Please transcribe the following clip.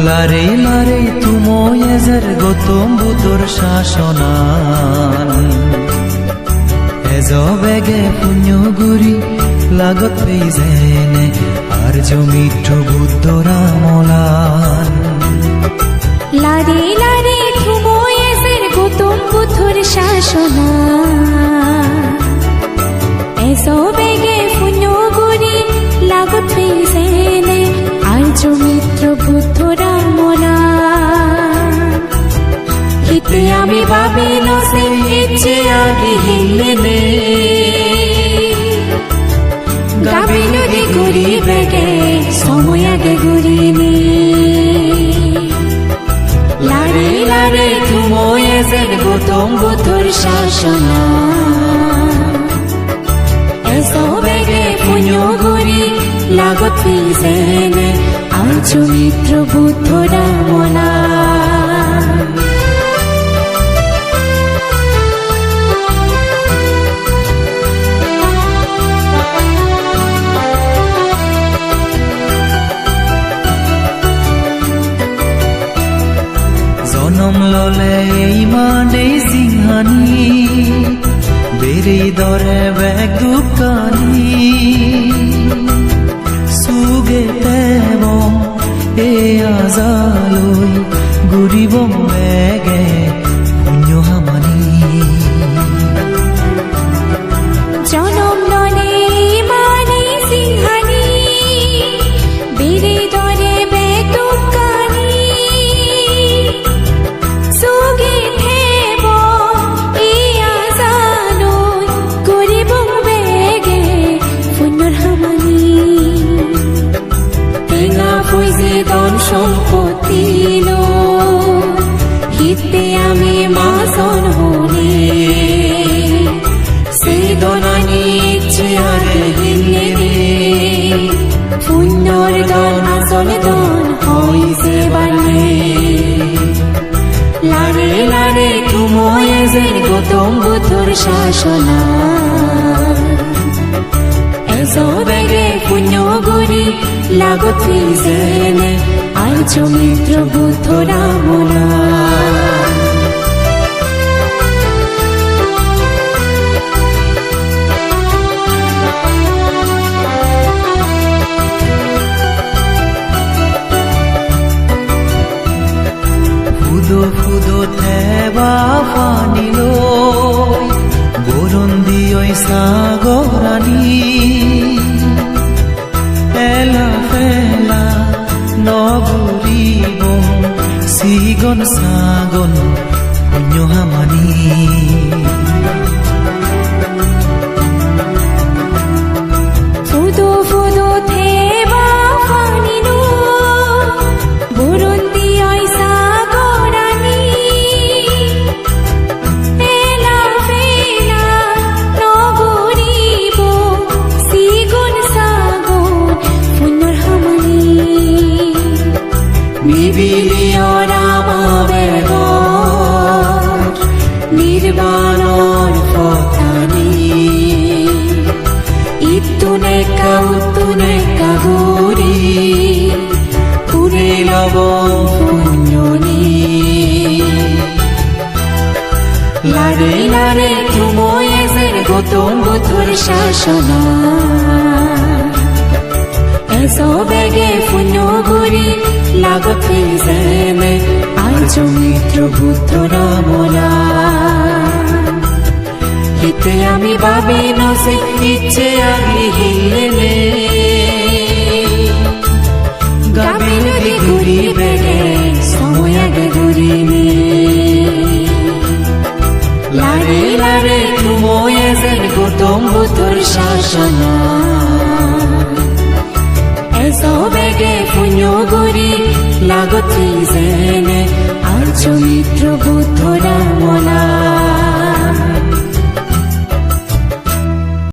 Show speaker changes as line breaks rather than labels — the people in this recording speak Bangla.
লারে লারে তুময়েজের গৌতম বুদ্ধর শাসনান এজবেগে পুণ্যগুরি লাগত পেইজেনে আর জমিত্র বুদ্ধরা মলান
লারে লারে তুময়েজের গৌতম বুদ্ধর শাসনান এজবেগে পুণ্যগুরি লাগত পেইজেনে আর জমিত্র বুদ্ধরা মলান হিতে আমি ভাবিল সে ইচ্ছে আগে হিলেনে গাবি নদী ঘুরি বেগে সময় আগে ঘুরিনি লারে লারে তুময়েজের গৌতম বুদ্ধর শাসনা এসবেগে পুণ্যগুরি লাগত পেইজেনে আর জমিত্র বুদ্ধরা মলান
জনম ললে ইমানেই সিংহানি বেরি দরে বেগ দুকানি সুগে তেব এ আজালৈ ঘুরিব বেগে পুণ্য হামানি
জনম ললে ইমানেই সিংহানি বেরি দরে বেগ দুকানি সুগে তেব এ আজালৈ ঘুরিব বেগে পুণ্যর হামানি ধন সম্পত্তি হিতে আমি মাজন হলে সেই দনানি ইচ্ছে আর হিলে পুণ্যর দন আসল দন হইছে বানে লারে লারে তুময়েজের গৌতম বুদ্ধর শাসনা এসবেগে পুণ্যগুরি লাগত পেইজেনে আর জমিত্র বুদ্ধরা মলান
ফুদো ফুদো থেবা পানি লই বরন্দি ওই সাগরানি এলা ফেলা নগরিব সিগন সাগন পুণ্য হামানি
ফুদো ফুদো থেবা পানি লই বরন্দি ওই সাগরানি এলা ফেলা নগরিব সিগন সাগন পুণ্যর হামানি নিবিলিয় রামাবেগ নির্বাণর পথানি ইতুনেকা উতুনেকা গুরি পুরে লব পুণ্যনি লারে লারে তুময়েজের গৌতম বুদ্ধর শাসনা এসবেগে পুণ্যগুরি লাগত পেইজেনে আর জমিত্র বুদ্ধরা মলান হিতে আমি ভাবিল সে ইচ্ছে আগে হিলে গাবি নদী ঘুরি বেগে সময় আগে ঘুরিনি লারে লারে তুময়েজের গৌতম বুদ্ধর শাসনা এসবেগে পুণ্যগুরি লাগত পেইজেনে আর জমিত্র বুদ্ধরা মলান।